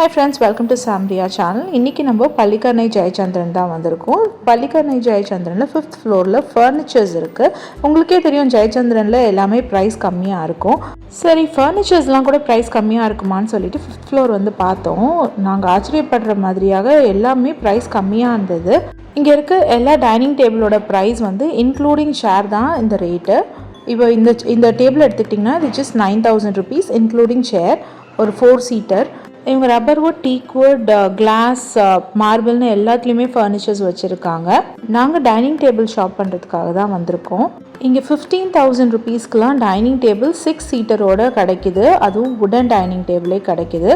Hi friends, welcome to Samriya channel. இன்னைக்கு நம்ம பள்ளிக்கரணை ஜெயச்சந்திரன் தான் வந்திருக்கோம். பள்ளிக்கரணை ஜெயச்சந்திரன்ல 5th ஃப்ளோர்ல ஃபர்னிச்சர்ஸ் இருக்கு. உங்களுக்கே தெரியும் ஜெயச்சந்திரன்ல எல்லாமே பிரைஸ் கம்மியா இருக்கும். சரி ஃபர்னிச்சர்ஸ்லாம் கூட பிரைஸ் கம்மியா இருக்குமான்னு சொல்லிட்டு 5th ஃப்ளோர் வந்து பார்த்தோம். நாங்க ஆச்சரியப்படுற மாதிரியாக எல்லாமே பிரைஸ் கம்மியா இருந்தது. இங்க இருக்க எல்லா டைனிங் டேபிளோட பிரைஸ் வந்து இன்க்ளூடிங் ஷேர் தான் இந்த ரேட்டு. இப்போ இந்த டேபிள் எடுத்துக்கிட்டிங்கன்னா இது ஜஸ்ட் 9,000 rupees இன்க்ளூடிங் சேர், ஒரு 4 சீட்டர். இவங்க ரப்பர்வுட், டீக்வுட், கிளாஸ், மார்பிள்னு எல்லாத்துலேயுமே ஃபர்னிச்சர்ஸ் வச்சுருக்காங்க. நாங்கள் டைனிங் டேபிள் ஷாப் பண்ணுறதுக்காக தான் வந்திருக்கோம். இங்கே 15,000 rupeesக்குலாம் டைனிங் டேபிள் 6 சீட்டரோடு கிடைக்கிது. அதுவும் வுடன் டைனிங் டேபிளே கிடைக்கிது.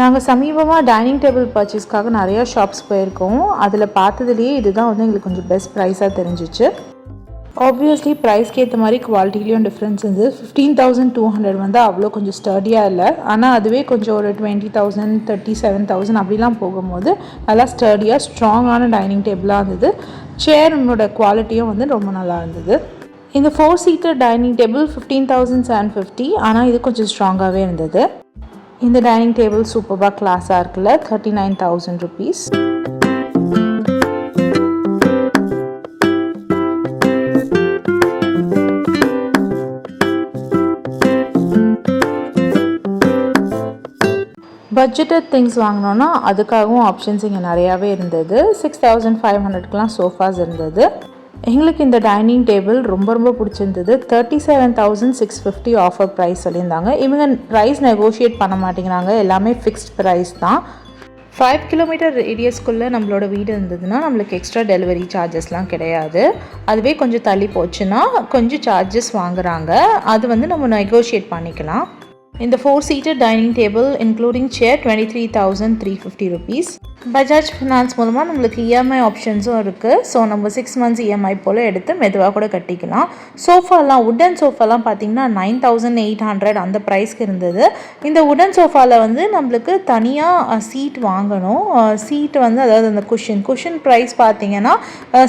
நாங்கள் சமீபமாக டைனிங் டேபிள் பர்ச்சேஸ்க்காக நிறையா ஷாப்ஸ் போயிருக்கோம். அதில் பார்த்ததுலேயே இதுதான் வந்து எங்களுக்கு கொஞ்சம் பெஸ்ட் ப்ரைஸாக தெரிஞ்சிச்சு. ஆப்வியஸ்லி ப்ரைஸ்க்கு ஏற்ற மாதிரி குவாலிட்டிலையும் டிஃப்ரென்ஸ் இருந்தது. 15,200 வந்து அவ்வளோ கொஞ்சம் ஸ்டடியாக இல்லை. ஆனால் அதுவே கொஞ்சம் ஒரு 20,000, 37,000 அப்படிலாம் போகும்போது நல்லா ஸ்டடியாக ஸ்ட்ராங்கான டைனிங் டேபிளாக இருந்தது. சேரோட குவாலிட்டியும் வந்து ரொம்ப நல்லா இருந்தது. இந்த 4 சீட்டர் டைனிங் டேபிள் 15,750, ஆனால் இது கொஞ்சம் ஸ்ட்ராங்காகவே இருந்தது. இந்த டைனிங் டேபிள் சூப்பராக கிளாஸாக இருக்குல்ல, 39,000 rupees. பட்ஜெட்டட் திங்ஸ் வாங்கினோன்னா அதுக்காகவும் ஆப்ஷன்ஸ் இங்கே நிறையாவே இருந்தது. 6,500க்குலாம் சோஃபாஸ் இருந்தது. எங்களுக்கு இந்த டைனிங் டேபிள் ரொம்ப பிடிச்சிருந்தது. 37,650 ஆஃபர் ப்ரைஸ் சொல்லியிருந்தாங்க. இவங்க ப்ரைஸ் நெகோஷியேட் பண்ண மாட்டேங்கிறாங்க, எல்லாமே ஃபிக்ஸ்ட் ப்ரைஸ் தான். 5 கிலோமீட்டர் ரேடியஸ்க்குள்ளே நம்மளோட வீடு இருந்ததுன்னா நம்மளுக்கு எக்ஸ்ட்ரா டெலிவரி சார்ஜஸ்லாம் கிடையாது. அதுவே கொஞ்சம் தள்ளி போச்சுன்னா கொஞ்சம் சார்ஜஸ் வாங்குகிறாங்க. அது வந்து நம்ம நெகோஷியேட் பண்ணிக்கலாம். இந்த 4 சீட்டர் டைனிங் டேபிள் இன்க்ளூடிங் சேர் 23,350 rupees. பஜாஜ் ஃபினான்ஸ் மூலமாக நம்மளுக்கு இஎம்ஐ ஆப்ஷன்ஸும் இருக்குது. ஸோ நம்ம 6 months இஎம்ஐ போல் எடுத்து மெதுவாக கூட கட்டிக்கலாம். சோஃபாலாம், வுடன் சோஃபாலாம் பார்த்திங்கன்னா 9,800 அந்த ப்ரைஸ்க்கு இருந்தது. இந்த வுடன் சோஃபாவில் வந்து நம்மளுக்கு தனியாக சீட் வாங்கணும். சீட் வந்து அதாவது அந்த குஷன் ப்ரைஸ் பார்த்திங்கன்னா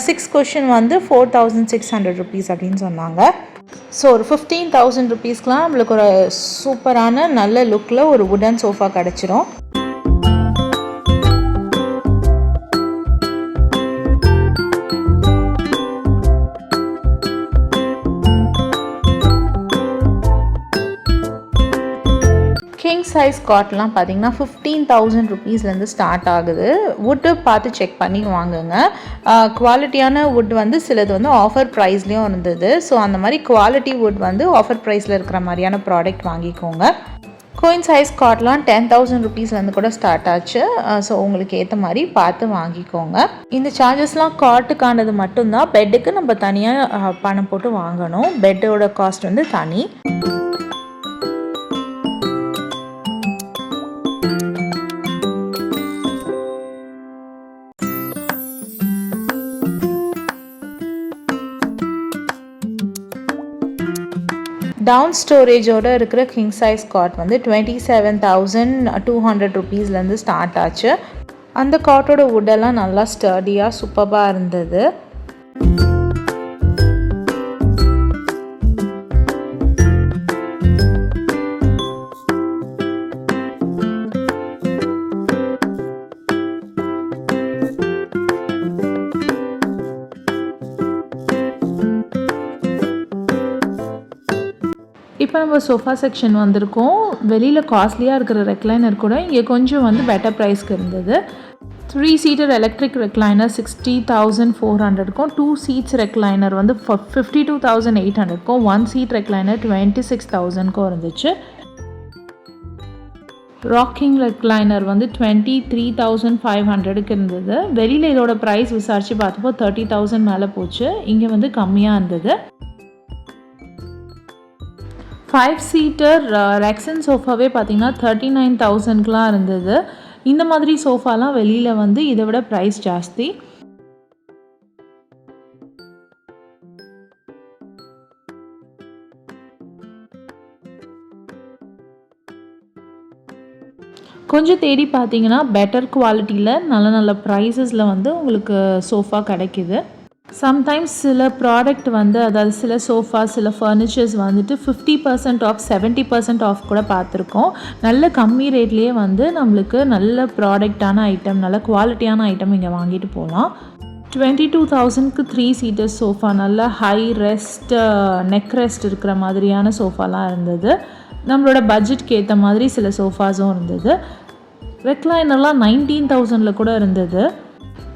6 cushion வந்து 4,600 rupees அப்படின்னு சொன்னாங்க. ஸோ ஒரு 15,000 rupeesக்குலாம் நம்மளுக்கு ஒரு சூப்பரான நல்ல லுக்கில் ஒரு வுடன் சோஃபா கிடச்சிரும். கிங் சைஸ் காட்லாம் பார்த்தீங்கன்னா 15,000 rupeesலேருந்து ஸ்டார்ட் ஆகுது. வுட்டு பார்த்து செக் பண்ணி வாங்குங்க. குவாலிட்டியான வுட் வந்து சிலது வந்து ஆஃபர் ப்ரைஸ்லேயும் இருந்தது. ஸோ அந்த மாதிரி குவாலிட்டி வுட் வந்து ஆஃபர் ப்ரைஸில் இருக்கிற மாதிரியான ப்ராடக்ட் வாங்கிக்கோங்க. குயின் சைஸ் காட்லாம் 10,000 rupeesலேருந்து கூட ஸ்டார்ட் ஆச்சு. ஸோ உங்களுக்கு ஏற்ற மாதிரி பார்த்து வாங்கிக்கோங்க. இந்த சார்ஜஸ்லாம் காட்டுக்கானது மட்டும்தான். பெட்டுக்கு நம்ம தனியாக பணம் போட்டு வாங்கணும். பெட்டோட காஸ்ட் வந்து தனி. டவுன் ஸ்டோரேஜோடு இருக்கிற கிங் சைஸ் காட் வந்து 27,200 rupeesலேருந்து ஸ்டார்ட் ஆச்சு. அந்த காட்டோட வுட்டெல்லாம் நல்லா ஸ்டடியாக சூப்பராக இருந்தது. இப்போ நம்ம சோஃபா செக்ஷன் வந்திருக்கோம். வெளியில் காஸ்ட்லியாக இருக்கிற ரெக்லைனர் கூட இங்கே கொஞ்சம் வந்து பெட்டர் ப்ரைஸ்க்கு இருந்தது. 3 சீட்டர் எலக்ட்ரிக் ரெக்லைனர் 60,400க்கும், 2 seats ரெக்லைனர் வந்து 52,800க்கும், 1 seat ரெக்லைனர் 26,000க்கும் இருந்துச்சு. ராக்கிங் ரெக்லைனர் வந்து 23,500க்கு இருந்தது. வெளியில் இதோட ப்ரைஸ் விசாரித்து பார்த்தப்போ 30,000 மேலே போச்சு. இங்கே வந்து கம்மியாக இருந்தது. 5 சீட்டர் ரெக்ஸன் சோஃபாவே பார்த்திங்கன்னா 39,000க்குலாம் இருந்தது. இந்த மாதிரி சோஃபாலாம் வெளியில் வந்து இதை விட ப்ரைஸ் ஜாஸ்தி. கொஞ்சம் தேடி பார்த்தீங்கன்னா பெட்டர் குவாலிட்டியில் நல்ல ப்ரைஸஸில் வந்து உங்களுக்கு சோஃபா கிடைக்கிது. சம்டைம்ஸ் சில ப்ராடக்ட் வந்து அதாவது சில சோஃபா சில ஃபர்னிச்சர்ஸ் வந்துட்டு 50% ஆஃப் 70% ஆஃப் கூட பார்த்துருக்கோம். நல்ல கம்மி ரேட்லேயே வந்து நம்மளுக்கு நல்ல ப்ராடக்டான ஐட்டம் நல்ல குவாலிட்டியான ஐட்டம் இங்கே வாங்கிட்டு போகலாம். 22,000க்கு 3 சீட்டர்ஸ் சோஃபா நல்ல ஹை ரெஸ்ட் நெக் ரெஸ்ட் இருக்கிற மாதிரியான சோஃபாலாம் இருந்தது. நம்மளோட பட்ஜெட்க்கு ஏற்ற மாதிரி சில சோஃபாஸும் இருந்தது. ரெக்லைனர்லாம் 19,000ல் கூட இருந்தது.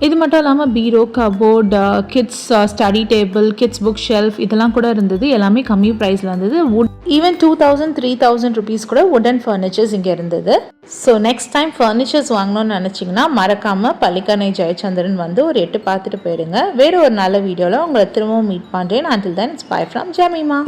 இது மட்டும் இல்லாமல் bureau cupboard kids study table kids book shelf இதெல்லாம் கூட இருந்தது. எல்லாமே கம்மி ப்ரைஸில் இருந்தது. ஈவன் 2,000-3,000 ருபீஸ் கூட வுடன் ஃபர்னிச்சர்ஸ் இங்கே இருந்தது. ஸோ நெக்ஸ்ட் டைம் ஃபர்னிச்சர்ஸ் வாங்கணும்னு நினச்சிங்கன்னா மறக்காமல் பள்ளிக்கரணை ஜெயச்சந்திரன் வந்து ஒரு 8 பார்த்துட்டு போயிடுங்க. வேறு ஒரு நல்ல வீடியோவில் உங்களை திரும்பவும் மீட் பண்ணுறேன். until then it's bye from Jemima.